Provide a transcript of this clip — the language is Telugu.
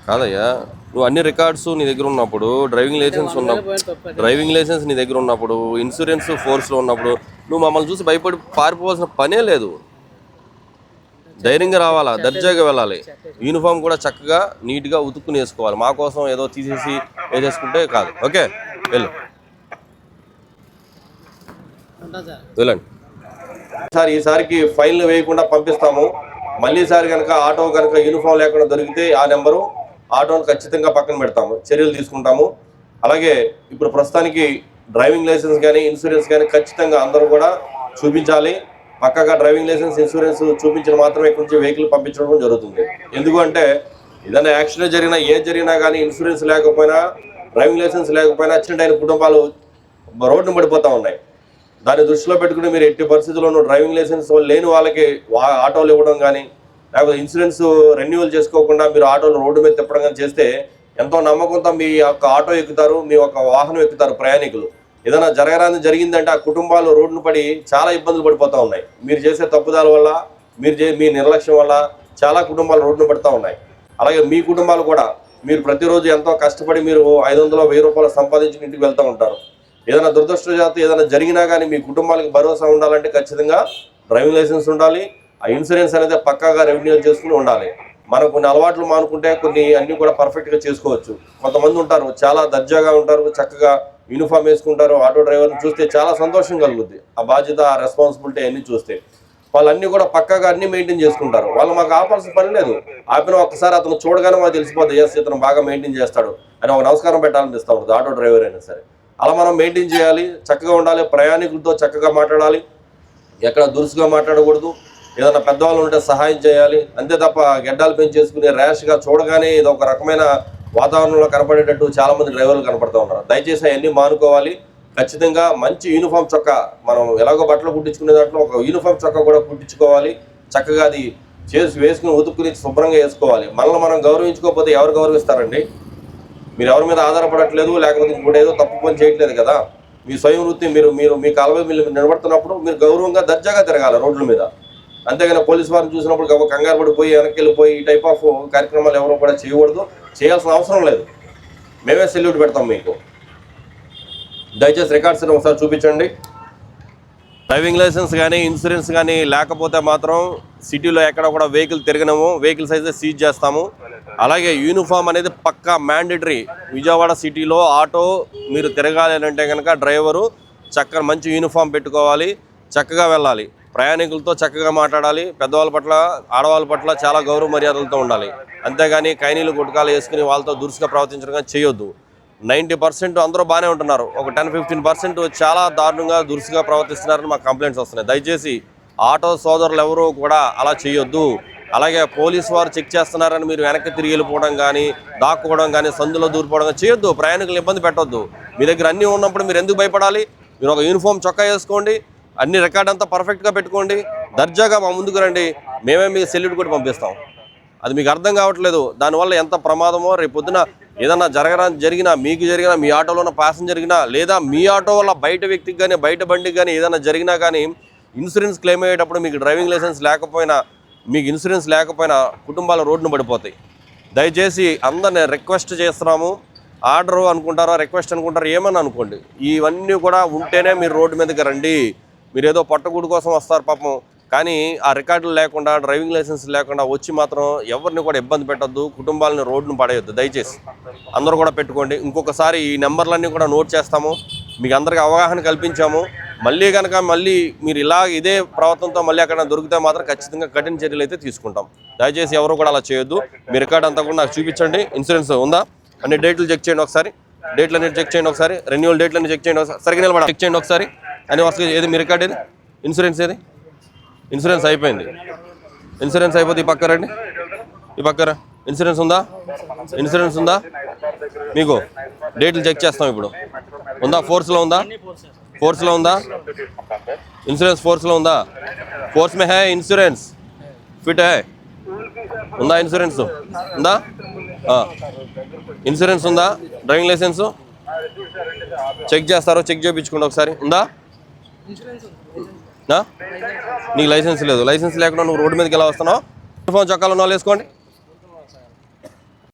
కాదయ్యా, నువ్వు అన్ని రికార్డ్స్ నీ దగ్గర ఉన్నప్పుడు, డ్రైవింగ్ లైసెన్స్ నీ దగ్గర ఉన్నప్పుడు, ఇన్సూరెన్స్ ఫోర్స్లో ఉన్నప్పుడు నువ్వు మమ్మల్ని చూసి భయపడి పారిపోవాల్సిన పనే లేదు. ధైర్యంగా రావాలా, దర్జాగా వెళ్ళాలి. యూనిఫామ్ కూడా చక్కగా నీట్గా ఉతుక్కుని వేసుకోవాలి. మా కోసం ఏదో తీసేసి వేసేసుకుంటే కాదు. ఓకే, వెళ్ళండి. ఈసారికి ఫైన్లు వేయకుండా పంపిస్తాము. మళ్ళీ సారి కనుక ఆటో కనుక యూనిఫామ్ లేకుండా దొరికితే ఆ నెంబరు ఆటోను ఖచ్చితంగా పక్కన పెడతాము, చర్యలు తీసుకుంటాము. అలాగే ఇప్పుడు ప్రస్తుతానికి డ్రైవింగ్ లైసెన్స్ కానీ ఇన్సూరెన్స్ కానీ ఖచ్చితంగా అందరూ కూడా చూపించాలి. పక్కగా డ్రైవింగ్ లైసెన్స్ ఇన్సూరెన్స్ చూపించిన మాత్రమే ఇక్కడి నుంచి వెహికల్ పంపించడం జరుగుతుంది. ఎందుకంటే ఏదైనా యాక్సిడెంట్ జరిగినా జరిగినా కానీ ఇన్సూరెన్స్ లేకపోయినా డ్రైవింగ్ లైసెన్స్ లేకపోయినా యాక్సిడెంట్ అయిన కుటుంబాలు రోడ్డును పడిపోతూ ఉన్నాయి. దాన్ని దృష్టిలో పెట్టుకుని మీరు ఎట్టి పరిస్థితుల్లోనూ డ్రైవింగ్ లైసెన్స్ లేని వాళ్ళకి ఆటోలు ఇవ్వడం కానీ లేకపోతే ఇన్సూరెన్స్ రెన్యువల్ చేసుకోకుండా మీరు ఆటోలు రోడ్డు మీద తిప్పడం కానీ చేస్తే ఎంతో నమ్మకంతో మీ యొక్క ఆటో ఎక్కుతారు, మీ యొక్క వాహనం ఎక్కుతారు ప్రయాణికులు. ఏదైనా జరిగిందంటే ఆ కుటుంబాలు రోడ్డును పడి చాలా ఇబ్బందులు పడిపోతూ ఉన్నాయి. మీరు చేసే తప్పుదాల వల్ల, మీ నిర్లక్ష్యం వల్ల చాలా కుటుంబాలు రోడ్డును పడుతూ ఉన్నాయి. అలాగే మీ కుటుంబాలు కూడా మీరు ప్రతిరోజు ఎంతో కష్టపడి మీరు 500-1000 రూపాయలు సంపాదించుకుని ఇంటికి వెళ్తూ ఉంటారు. ఏదైనా దురదృష్టవశాత్తు ఏదైనా జరిగినా కానీ మీ కుటుంబాలకు భరోసా ఉండాలంటే ఖచ్చితంగా డ్రైవింగ్ లైసెన్స్ ఉండాలి. ఆ ఇన్సూరెన్స్ అనేది పక్కాగా రెవెన్యూ చేసుకుని ఉండాలి. మనం కొన్ని అలవాట్లు మానుకుంటే కొన్ని అన్నీ కూడా పర్ఫెక్ట్గా చేసుకోవచ్చు. కొంతమంది ఉంటారు చాలా దర్జాగా ఉంటారు, చక్కగా యూనిఫామ్ వేసుకుంటారు. ఆటో డ్రైవర్ని చూస్తే చాలా సంతోషం కలుగుద్ది. ఆ బాధ్యత, ఆ రెస్పాన్సిబిలిటీ అన్నీ చూస్తే వాళ్ళన్నీ కూడా పక్కాగా అన్నీ మెయింటైన్ చేసుకుంటారు. వాళ్ళు మాకు ఆపాల్సిన పని లేదు. ఆపిన ఒక్కసారి అతను చూడగానే మాకు తెలిసిపోద్ది, ఎస్ ఇతను బాగా మెయింటైన్ చేస్తాడు అని ఒక నమస్కారం పెట్టాలనిపిస్తూ ఉంటుంది ఆటో డ్రైవర్ అయినా సరే. అలా మనం మెయింటైన్ చేయాలి, చక్కగా ఉండాలి, ప్రయాణికులతో చక్కగా మాట్లాడాలి, ఎక్కడ దురుసుగా మాట్లాడకూడదు. ఏదైనా పెద్దవాళ్ళు ఉంటే సహాయం చేయాలి, అంతే తప్ప గెడ్డాలు పెంచేసుకుని ర్యాష్గా చూడగానే ఇది ఒక రకమైన వాతావరణంలో కనపడేటట్టు చాలామంది డ్రైవర్లు కనపడుతూ ఉన్నారు. దయచేసి అవన్నీ మానుకోవాలి. ఖచ్చితంగా మంచి యూనిఫామ్ చొక్కా, మనం ఎలాగో బట్టలు కుట్టించుకునే దాంట్లో ఒక యూనిఫామ్ చొక్కా కూడా కుట్టించుకోవాలి. చక్కగా అది వేసుకుని ఉతుక్కుని శుభ్రంగా వేసుకోవాలి. మనల్ని మనం గౌరవించుకోకపోతే ఎవరు గౌరవిస్తారండి? మీరు ఎవరి మీద ఆధారపడట్లేదు, లేకపోతే ఇంకోటి ఏదో తప్పు పని చేయట్లేదు కదా. మీ స్వయం వృత్తి మీరు మీ కాలమే మీరు నిలబడుతున్నప్పుడు మీరు గౌరవంగా దర్జాగా తిరగాలి రోడ్ల మీద. అంతేగాని పోలీసు వారిని చూసినప్పుడు కంగారు పడిపోయి వెనక్కి వెళ్ళిపోయి ఈ టైప్ ఆఫ్ కార్యక్రమాలు ఎవరో కూడా చేయకూడదు, చేయాల్సిన అవసరం లేదు. మేమే సెల్యూట్ పెడతాం మీకు. దయచేసి రికార్డ్స్ ఒకసారి చూపించండి. డ్రైవింగ్ లైసెన్స్ కానీ ఇన్సూరెన్స్ కానీ లేకపోతే మాత్రం సిటీలో ఎక్కడ కూడా వెహికల్ తిరగనము, వెహికల్స్ అయితే సీజ్ చేస్తాము. అలాగే యూనిఫామ్ అనేది పక్కా మ్యాండేటరీ. విజయవాడ సిటీలో ఆటో మీరు తిరగాలి అంటే కనుక డ్రైవరు చక్కగా మంచి యూనిఫామ్ పెట్టుకోవాలి, చక్కగా వెళ్ళాలి, ప్రయాణికులతో చక్కగా మాట్లాడాలి, పెద్దవాళ్ళ పట్ల ఆడవాళ్ళ పట్ల చాలా గౌరవ మర్యాదలతో ఉండాలి. అంతేగాని కైనీలు గుట్కాలు వేసుకుని వాళ్ళతో దురుసుగా ప్రవర్తించడం కానీ చేయొద్దు. 90% అందరూ బాగానే ఉంటున్నారు, ఒక 10-15% చాలా దారుణంగా దురుసుగా ప్రవర్తిస్తున్నారని మాకు కంప్లైంట్స్ వస్తున్నాయి. దయచేసి ఆటో సోదరులు ఎవరూ కూడా అలా చేయొద్దు. అలాగే పోలీసు వారు చెక్ చేస్తున్నారని మీరు వెనక్కి తిరిగి వెళ్ళిపోవడం కానీ, దాక్కోవడం కానీ, సందులో దూరిపోవడం కానీ చేయొద్దు. ప్రయాణికులు ఇబ్బంది పెట్టొద్దు. మీ దగ్గర అన్నీ ఉన్నప్పుడు మీరు ఎందుకు భయపడాలి? మీరు ఒక యూనిఫామ్ చొక్కా వేసుకోండి, అన్ని రికార్డ్ అంతా పర్ఫెక్ట్గా పెట్టుకోండి, దర్జాగా మా ముందుకు రండి. మేమే మీకు సెల్యూట్ కూడా పంపిస్తాం. అది మీకు అర్థం కావట్లేదు. దానివల్ల ఎంత ప్రమాదమో, రేపు పొద్దున ఏదన్నా జరిగినా, మీకు జరిగినా, మీ ఆటోలో ఉన్న ప్యాసింజర్ జరిగినా, లేదా మీ ఆటో వల్ల బయట వ్యక్తికి కానీ బయట బండికి కానీ ఏదైనా జరిగినా కానీ ఇన్సూరెన్స్ క్లెయిమ్ అయ్యేటప్పుడు మీకు డ్రైవింగ్ లైసెన్స్ లేకపోయినా, మీకు ఇన్సూరెన్స్ లేకపోయినా కుటుంబాలు రోడ్డును పడిపోతాయి. దయచేసి అందరిని రిక్వెస్ట్ చేస్తున్నాము. ఆర్డర్ అనుకుంటారా, రిక్వెస్ట్ అనుకుంటారా, ఏమని అనుకోండి, ఇవన్నీ కూడా ఉంటేనే మీరు రోడ్డు మీదకి రండి. మీరు ఏదో పొట్టగూడు కోసం వస్తారు పాపం, కానీ ఆ రికార్డులు లేకుండా, డ్రైవింగ్ లైసెన్స్ లేకుండా వచ్చి మాత్రం ఎవరిని కూడా ఇబ్బంది పెట్టద్దు, కుటుంబాలని రోడ్డును పడేయద్దు. దయచేసి అందరూ కూడా పెట్టుకోండి. ఇంకొకసారి ఈ నెంబర్లన్నీ కూడా నోట్ చేస్తాము, మీకు అందరికీ అవగాహన కల్పించాము. మళ్ళీ కనుక మీరు ఇదే ప్రవర్తనతో మళ్ళీ అక్కడ దొరికితే మాత్రం ఖచ్చితంగా కఠిన చర్యలు అయితే తీసుకుంటాం. దయచేసి ఎవరు కూడా అలా చేయొద్దు. మీ రికార్డ్ అంతా కూడా నాకు చూపించండి. ఇన్సూరెన్స్ ఉందా అన్ని డేట్లు చెక్ చేయండి ఒకసారి, డేట్లన్నీ చెక్ చేయండి ఒకసారి, రెన్యువల్ డేట్లన్నీ చెక్ చేయండి ఒకసారి, సరిగ్గా నిలబడి చెక్ చేయండి ఒకసారి అని వస్తుంది. ఏది మీ రికార్డ్, ఏది ఇన్సూరెన్స్, ఏది ఇన్సూరెన్స్ అయిపోయింది. ఇన్సూరెన్స్ అయిపోతే ఈ పక్క రండి, ఈ పక్కరా. ఇన్సూరెన్స్ ఉందా? ఇన్సూరెన్స్ ఉందా? మీకు డేట్లు చెక్ చేస్తాం. ఇప్పుడు ఉందా? ఫోర్స్లో ఉందా? ఫోర్స్లో ఉందా? ఇన్సూరెన్స్ ఫోర్స్లో ఉందా? ఫోర్స్ మే హై ఇన్సూరెన్స్, ఫిట్ హై ఉందా? ఇన్సూరెన్స్ ఉందా? ఇన్సూరెన్స్ ఉందా? డ్రైవింగ్ లైసెన్సు చెక్ చేస్తారో చెక్ చేయించుకోండి ఒకసారి. ఉందా? నీకు లైసెన్స్ లేదు. లైసెన్స్ లేకుండా నువ్వు రోడ్డు మీదకి ఎలా వస్తున్నావు? యూనిఫామ్ చొక్కాలు ఉన్న వాళ్ళు వేసుకోండి.